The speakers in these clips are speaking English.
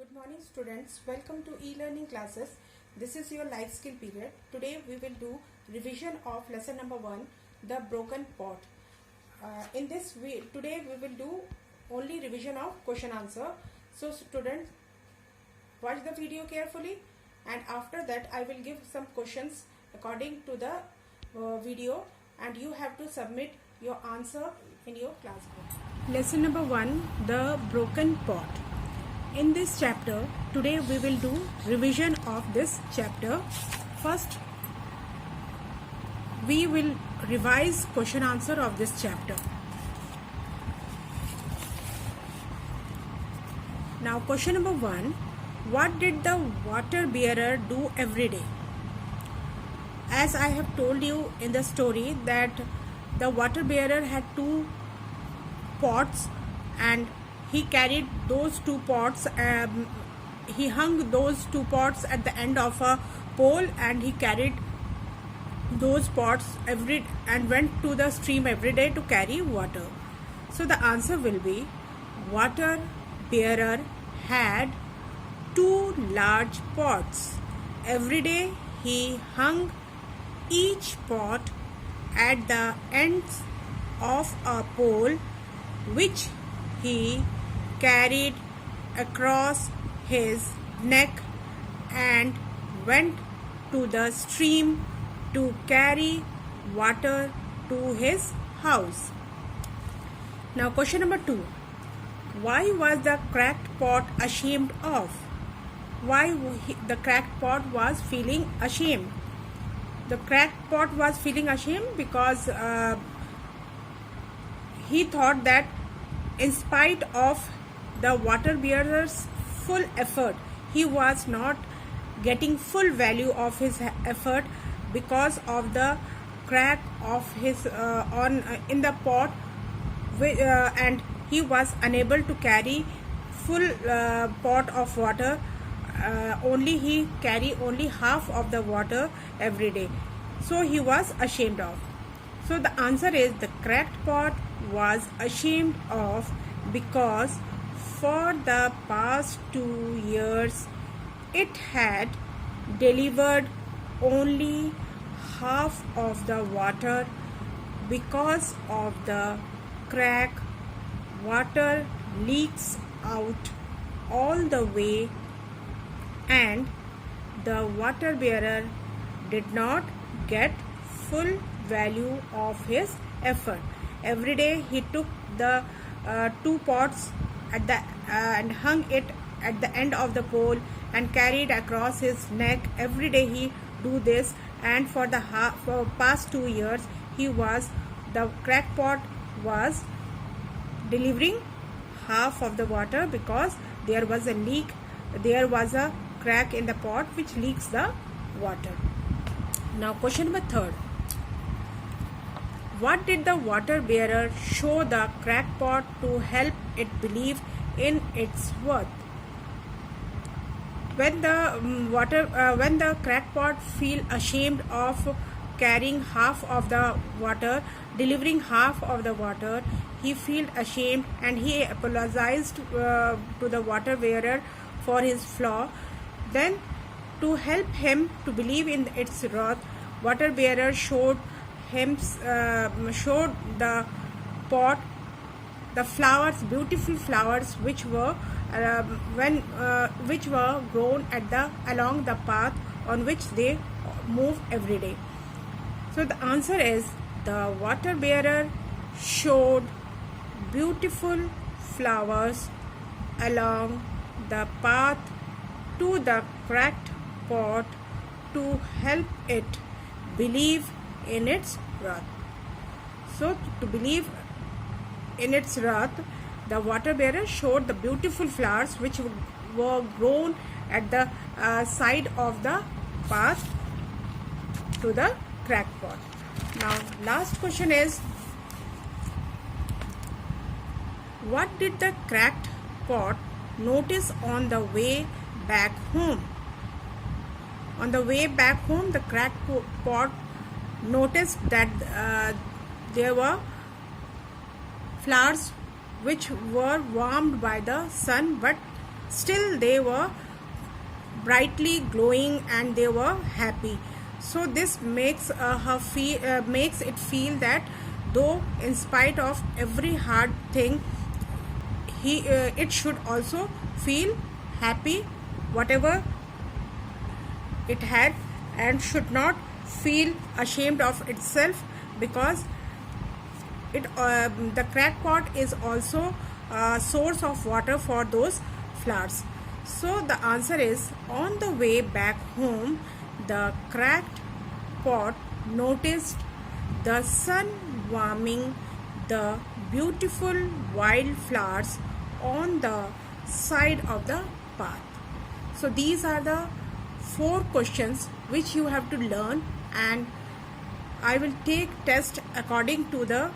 Good morning students, welcome to e-learning classes. This is your life skill period. Today we will do revision of lesson number 1, the broken pot. Today we will do only revision of question answer. So students, watch the video carefully, and after that I will give some questions according to the video, and you have to submit your answer in your class book. Lesson number 1, the broken pot. In this chapter, today we will do revision of this chapter. First, we will revise question answer of this chapter. Now, question number 1, what did the water bearer do every day? As I have told you in the story that the water bearer had 2 pots and he carried those 2 pots, he hung those 2 pots at the end of a pole, and he carried those pots and went to the stream every day to carry water. So the answer will be, water bearer had 2 large pots. Every day he hung each pot at the ends of a pole, which he carried across his neck and went to the stream to carry water to his house. Now question number 2. Why was the cracked pot ashamed of? Why the cracked pot was feeling ashamed? The cracked pot was feeling ashamed because he thought that in spite of the water bearer's full effort, he was not getting full value of his effort because of the crack of his in the pot, and he was unable to carry full pot of water. He carry only half of the water every day, so he was ashamed of. So the answer is, the cracked pot was ashamed of because for the past 2 years it had delivered only half of the water. Because of the crack, water leaks out all the way, and the water bearer did not get full value of his effort. Every day he took the 2 pots and hung it at the end of the pole and carried across his neck. Every day he do this, and for past 2 years the crack pot was delivering half of the water because there was a leak. There was a crack in the pot which leaks the water. Now question number 3. What did the water bearer show the cracked pot to help it believe in its worth? When the cracked pot feel ashamed of carrying half of the water, delivering half of the water, he feel ashamed and he apologized to the water bearer for his flaw. Then, to help him to believe in its worth, water bearer showed the pot the flowers, beautiful flowers, which were grown along the path on which they move every day. So the answer is, the water bearer showed beautiful flowers along the path to the cracked pot to help it believe in its wrath. So to believe in its wrath, the water bearer showed the beautiful flowers which were grown at the side of the path to the cracked pot. Now last question is, what did the cracked pot notice on the way back home? On the way back home, the cracked pot noticed that there were flowers which were warmed by the sun, but still they were brightly glowing and they were happy. So this makes makes it feel that though in spite of every hard thing, it should also feel happy whatever it had, and should not feel ashamed of itself, because the cracked pot is also a source of water for those flowers. So the answer is, on the way back home, the cracked pot noticed the sun warming the beautiful wildflowers on the side of the path. So these are the 4 questions which you have to learn, and I will take test according to the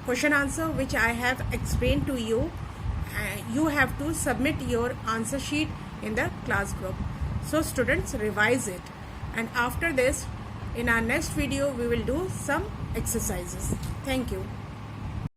question answer which I have explained to you. You have to submit your answer sheet in the class group. So students, revise it, and after this in our next video we will do some exercises. Thank you.